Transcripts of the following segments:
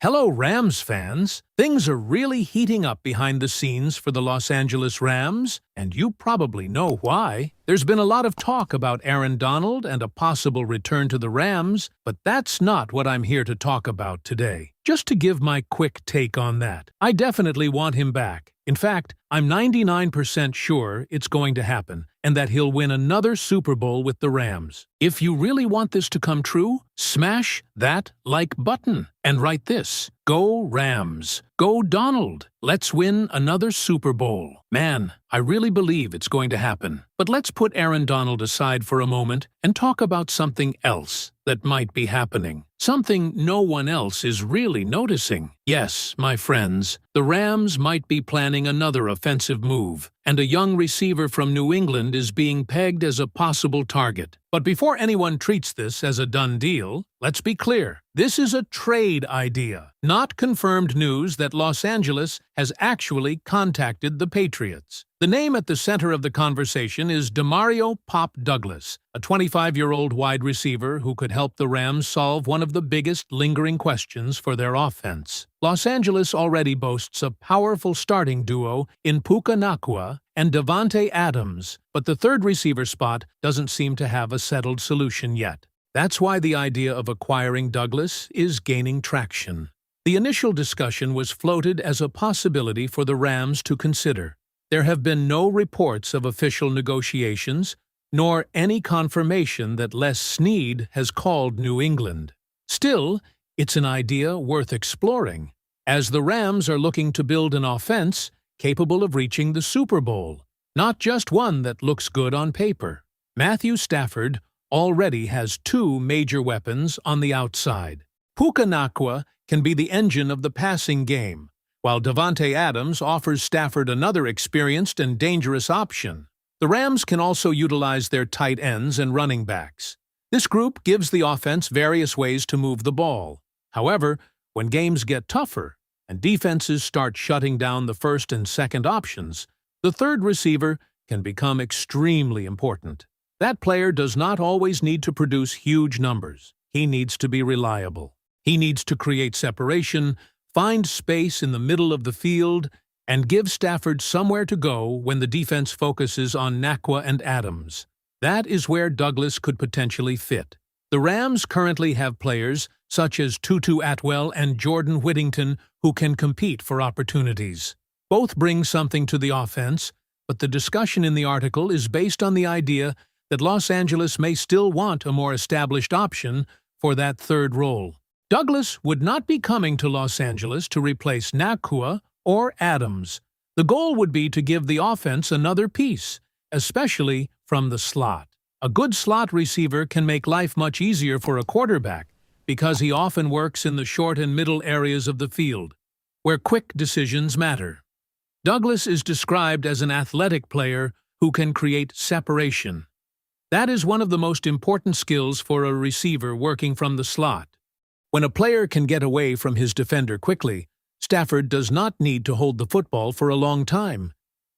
Hello, Rams fans! Things are really heating up behind the scenes for the Los Angeles Rams, and you probably know why. There's been a lot of talk about Aaron Donald and a possible return to the Rams, but that's not what I'm here to talk about today. Just to give my quick take on that, I definitely want him back. In fact, I'm 99% sure it's going to happen, and that he'll win another Super Bowl with the Rams. If you really want this to come true, smash that like button and write this: Go Rams! Go Donald! Let's win another Super Bowl. Man, I really believe it's going to happen. But let's put Aaron Donald aside for a moment and talk about something else that might be happening. Something no one else is really noticing. Yes, my friends, the Rams might be planning another offensive move, and a young receiver from New England is being pegged as a possible target. But before anyone treats this as a done deal, let's be clear. This is a trade idea, not confirmed news that Los Angeles has actually contacted the Patriots. The name at the center of the conversation is DeMario Douglas, a 25-year-old wide receiver who could help the Rams solve one of the biggest lingering questions for their offense. Los Angeles already boasts a powerful starting duo in Puka Nacua and Davante Adams, but the third receiver spot doesn't seem to have a settled solution yet. That's why the idea of acquiring Douglas is gaining traction. The initial discussion was floated as a possibility for the Rams to consider. There have been no reports of official negotiations, nor any confirmation that Les Snead has called New England. Still, it's an idea worth exploring, as the Rams are looking to build an offense capable of reaching the Super Bowl, not just one that looks good on paper. Matthew Stafford already has two major weapons on the outside. Puka Nacua can be the engine of the passing game, while Davante Adams offers Stafford another experienced and dangerous option. The Rams can also utilize their tight ends and running backs. This group gives the offense various ways to move the ball. However, when games get tougher and defenses start shutting down the first and second options, the third receiver can become extremely important. That player does not always need to produce huge numbers. He needs to be reliable. He needs to create separation, find space in the middle of the field, and give Stafford somewhere to go when the defense focuses on Nacua and Adams. That is where Douglas could potentially fit. The Rams currently have players such as Tutu Atwell and Jordan Whittington who can compete for opportunities. Both bring something to the offense, but the discussion in the article is based on the idea that Los Angeles may still want a more established option for that third role. Douglas would not be coming to Los Angeles to replace Nacua or Adams. The goal would be to give the offense another piece, especially from the slot. A good slot receiver can make life much easier for a quarterback because he often works in the short and middle areas of the field, where quick decisions matter. Douglas is described as an athletic player who can create separation. That is one of the most important skills for a receiver working from the slot. When a player can get away from his defender quickly, Stafford does not need to hold the football for a long time.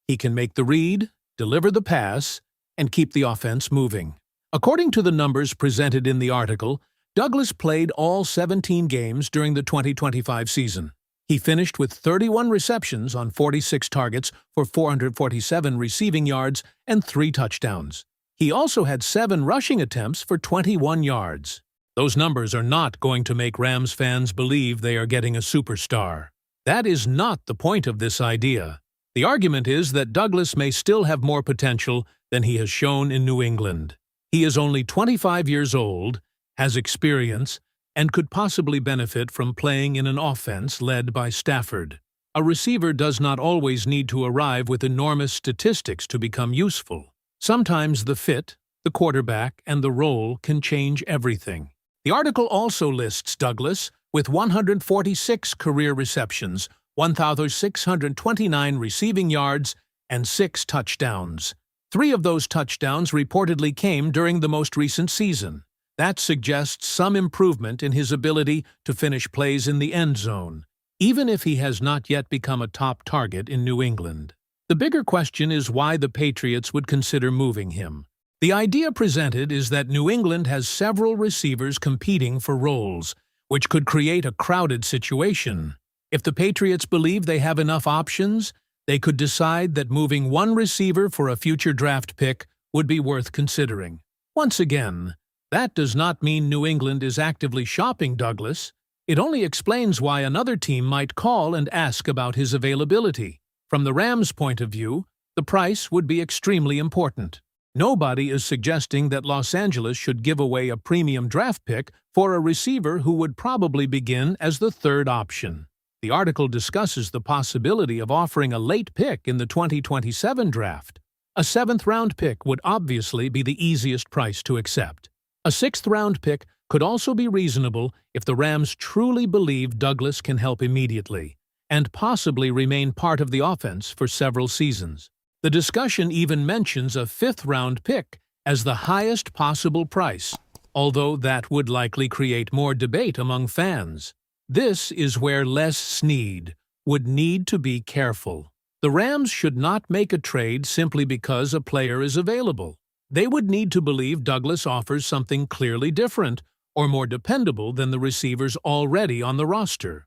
He can make the read, deliver the pass, and keep the offense moving. According to the numbers presented in the article, Douglas played all 17 games during the 2025 season. He finished with 31 receptions on 46 targets for 447 receiving yards and 3 touchdowns. He also had 7 rushing attempts for 21 yards. Those numbers are not going to make Rams fans believe they are getting a superstar. That is not the point of this idea. The argument is that Douglas may still have more potential than he has shown in New England. He is only 25 years old, has experience, and could possibly benefit from playing in an offense led by Stafford. A receiver does not always need to arrive with enormous statistics to become useful. Sometimes the fit, the quarterback, and the role can change everything. The article also lists Douglas with 146 career receptions, 1,629 receiving yards, and 6 touchdowns. 3 of those touchdowns reportedly came during the most recent season. That suggests some improvement in his ability to finish plays in the end zone, even if he has not yet become a top target in New England. The bigger question is why the Patriots would consider moving him. The idea presented is that New England has several receivers competing for roles, which could create a crowded situation. If the Patriots believe they have enough options, they could decide that moving one receiver for a future draft pick would be worth considering. Once again, that does not mean New England is actively shopping Douglas. It only explains why another team might call and ask about his availability. From the Rams' point of view, the price would be extremely important. Nobody is suggesting that Los Angeles should give away a premium draft pick for a receiver who would probably begin as the third option. The article discusses the possibility of offering a late pick in the 2027 draft. A seventh-round pick would obviously be the easiest price to accept. A sixth-round pick could also be reasonable if the Rams truly believe Douglas can help immediately and possibly remain part of the offense for several seasons. The discussion even mentions a fifth-round pick as the highest possible price, although that would likely create more debate among fans. This is where Les Snead would need to be careful. The Rams should not make a trade simply because a player is available. They would need to believe Douglas offers something clearly different or more dependable than the receivers already on the roster.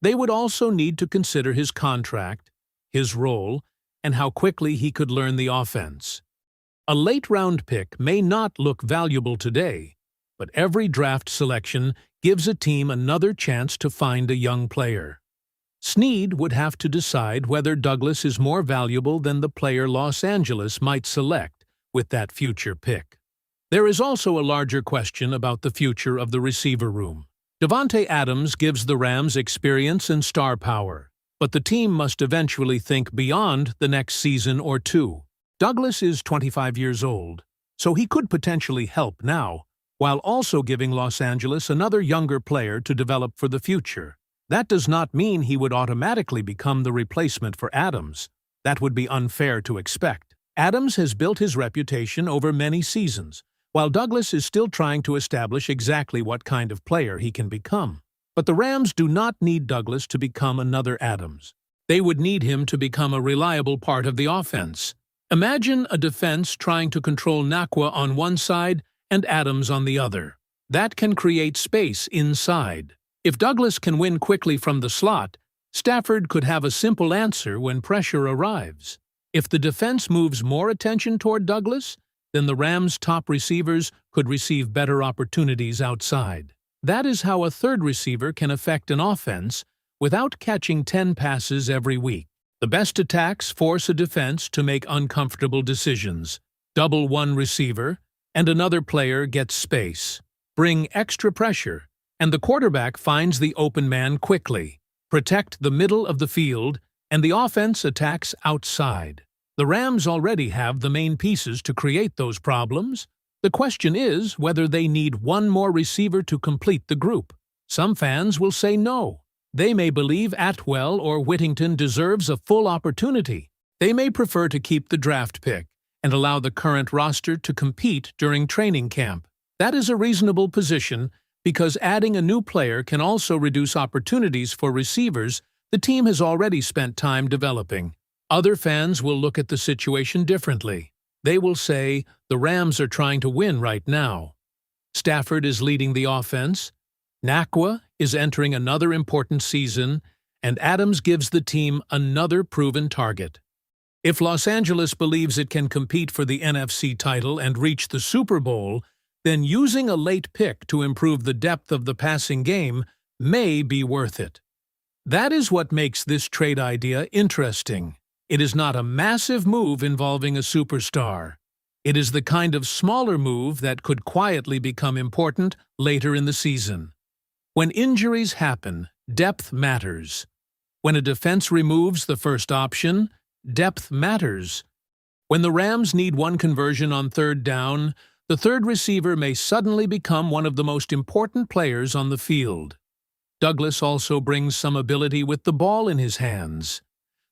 They would also need to consider his contract, his role, and how quickly he could learn the offense. A late-round pick may not look valuable today, but every draft selection gives a team another chance to find a young player. Snead would have to decide whether Douglas is more valuable than the player Los Angeles might select with that future pick. There is also a larger question about the future of the receiver room. Davante Adams gives the Rams experience and star power, but the team must eventually think beyond the next season or two. Douglas is 25 years old, so he could potentially help now, while also giving Los Angeles another younger player to develop for the future. That does not mean he would automatically become the replacement for Adams. That would be unfair to expect. Adams has built his reputation over many seasons, while Douglas is still trying to establish exactly what kind of player he can become. But the Rams do not need Douglas to become another Adams. They would need him to become a reliable part of the offense. Imagine a defense trying to control Nacua on one side and Adams on the other. That can create space inside. If Douglas can win quickly from the slot, Stafford could have a simple answer when pressure arrives. If the defense moves more attention toward Douglas, then the Rams' top receivers could receive better opportunities outside. That is how a third receiver can affect an offense without catching 10 passes every week. The best attacks force a defense to make uncomfortable decisions. Double one receiver, and another player gets space. Bring extra pressure, and the quarterback finds the open man quickly. Protect the middle of the field, and the offense attacks outside. The Rams already have the main pieces to create those problems. The question is whether they need one more receiver to complete the group. Some fans will say no. They may believe Atwell or Whittington deserves a full opportunity. They may prefer to keep the draft pick and allow the current roster to compete during training camp. That is a reasonable position because adding a new player can also reduce opportunities for receivers the team has already spent time developing. Other fans will look at the situation differently. They will say, the Rams are trying to win right now. Stafford is leading the offense, Nacua is entering another important season, and Adams gives the team another proven target. If Los Angeles believes it can compete for the NFC title and reach the Super Bowl, then using a late pick to improve the depth of the passing game may be worth it. That is what makes this trade idea interesting. It is not a massive move involving a superstar. It is the kind of smaller move that could quietly become important later in the season. When injuries happen, depth matters. When a defense removes the first option, depth matters. When the Rams need one conversion on third down, the third receiver may suddenly become one of the most important players on the field. Douglas also brings some ability with the ball in his hands.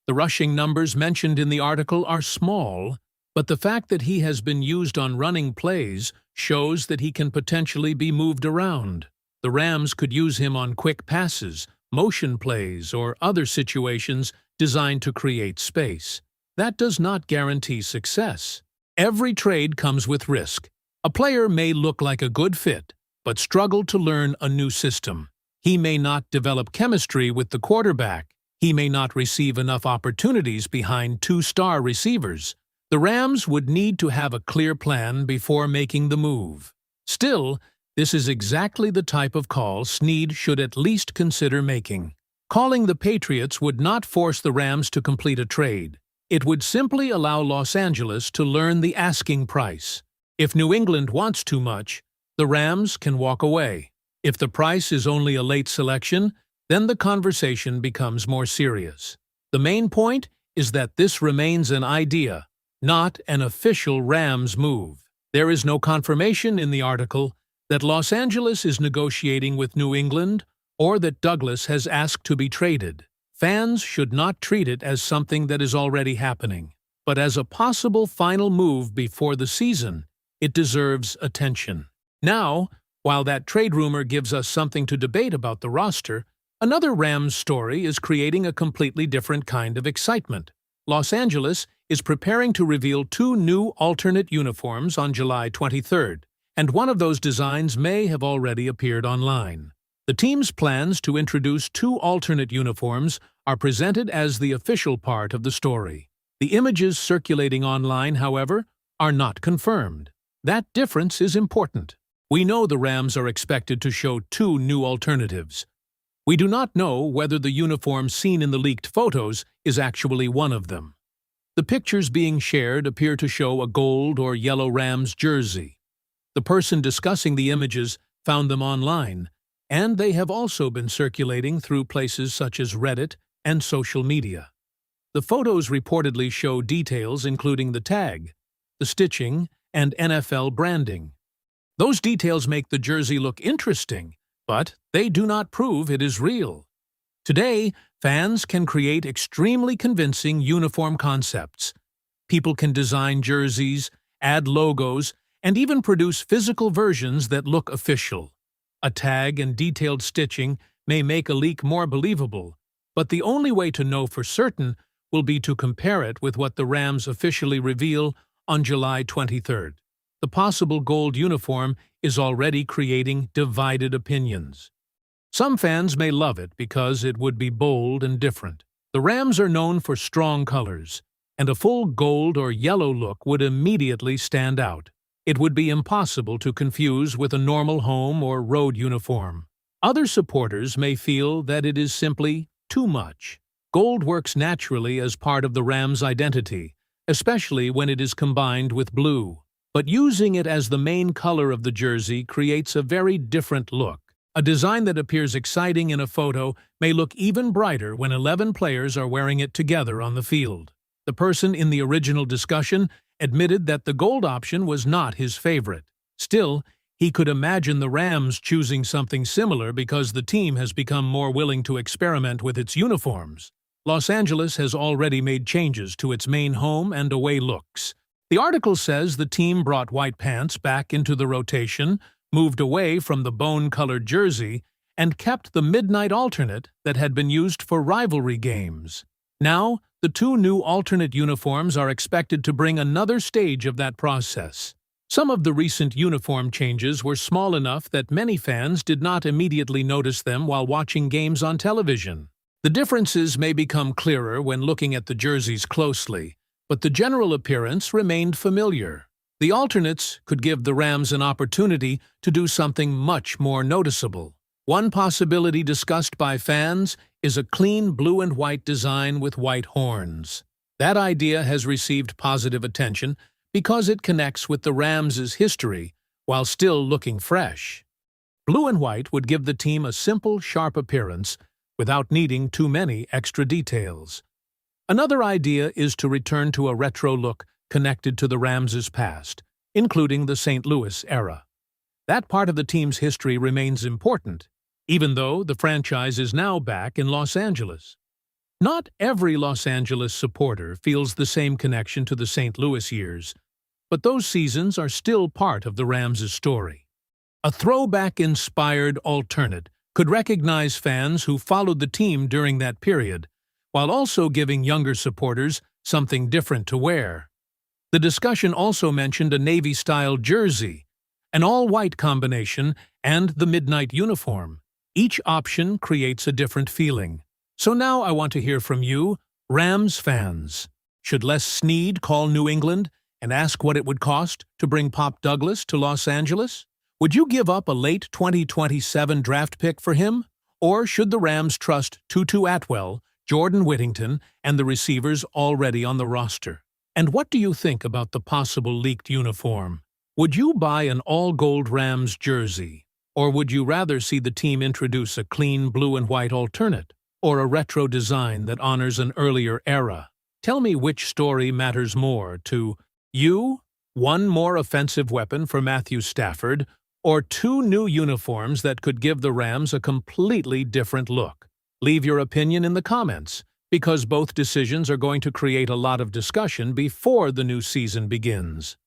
The rushing numbers mentioned in the article are small, but the fact that he has been used on running plays shows that he can potentially be moved around. The Rams could use him on quick passes, motion plays, or other situations designed to create space. That does not guarantee success. Every trade comes with risk. A player may look like a good fit, but struggle to learn a new system. He may not develop chemistry with the quarterback. He may not receive enough opportunities behind two-star receivers. The Rams would need to have a clear plan before making the move. Still, this is exactly the type of call Snead should at least consider making. Calling the Patriots would not force the Rams to complete a trade. It would simply allow Los Angeles to learn the asking price. If New England wants too much, the Rams can walk away. If the price is only a late selection, then the conversation becomes more serious. The main point is that this remains an idea, not an official Rams move. There is no confirmation in the article that Los Angeles is negotiating with New England or that Douglas has asked to be traded. Fans should not treat it as something that is already happening, but as a possible final move before the season. It deserves attention. Now, while that trade rumor gives us something to debate about the roster, another Rams story is creating a completely different kind of excitement. Los Angeles is preparing to reveal 2 new alternate uniforms on July 23rd, and one of those designs may have already appeared online. The team's plans to introduce 2 alternate uniforms are presented as the official part of the story. The images circulating online, however, are not confirmed. That difference is important. We know the Rams are expected to show 2 new alternatives. We do not know whether the uniform seen in the leaked photos is actually one of them. The pictures being shared appear to show a gold or yellow Rams jersey. The person discussing the images found them online, and they have also been circulating through places such as Reddit and social media. The photos reportedly show details including the tag, the stitching, and NFL branding. Those details make the jersey look interesting, but they do not prove it is real. Today, fans can create extremely convincing uniform concepts. People can design jerseys, add logos, and even produce physical versions that look official. A tag and detailed stitching may make a leak more believable, but the only way to know for certain will be to compare it with what the Rams officially reveal on July 23rd. The possible gold uniform is already creating divided opinions. Some fans may love it because it would be bold and different. The Rams are known for strong colors, and a full gold or yellow look would immediately stand out. It would be impossible to confuse with a normal home or road uniform. Other supporters may feel that it is simply too much. Gold works naturally as part of the Rams' identity, especially when it is combined with blue. But using it as the main color of the jersey creates a very different look. A design that appears exciting in a photo may look even brighter when 11 players are wearing it together on the field. The person in the original discussion admitted that the gold option was not his favorite. Still, he could imagine the Rams choosing something similar because the team has become more willing to experiment with its uniforms. Los Angeles has already made changes to its main home and away looks. The article says the team brought white pants back into the rotation, moved away from the bone-colored jersey, and kept the midnight alternate that had been used for rivalry games. Now, the 2 new alternate uniforms are expected to bring another stage of that process. Some of the recent uniform changes were small enough that many fans did not immediately notice them while watching games on television. The differences may become clearer when looking at the jerseys closely, but the general appearance remained familiar. The alternates could give the Rams an opportunity to do something much more noticeable. One possibility discussed by fans is a clean blue and white design with white horns. That idea has received positive attention because it connects with the Rams' history while still looking fresh. Blue and white would give the team a simple, sharp appearance without needing too many extra details. Another idea is to return to a retro look connected to the Rams' past, including the St. Louis era. That part of the team's history remains important, even though the franchise is now back in Los Angeles. Not every Los Angeles supporter feels the same connection to the St. Louis years, but those seasons are still part of the Rams' story. A throwback-inspired alternate could recognize fans who followed the team during that period, while also giving younger supporters something different to wear. The discussion also mentioned a Navy-style jersey, an all-white combination, and the midnight uniform. Each option creates a different feeling. So now I want to hear from you, Rams fans. Should Les Snead call New England and ask what it would cost to bring Pop Douglas to Los Angeles? Would you give up a late 2027 draft pick for him? Or should the Rams trust Tutu Atwell, Jordan Whittington, and the receivers already on the roster? And what do you think about the possible leaked uniform? Would you buy an all-gold Rams jersey? Or would you rather see the team introduce a clean blue and white alternate? Or a retro design that honors an earlier era? Tell me which story matters more to you, one more offensive weapon for Matthew Stafford, or two new uniforms that could give the Rams a completely different look. Leave your opinion in the comments, because both decisions are going to create a lot of discussion before the new season begins.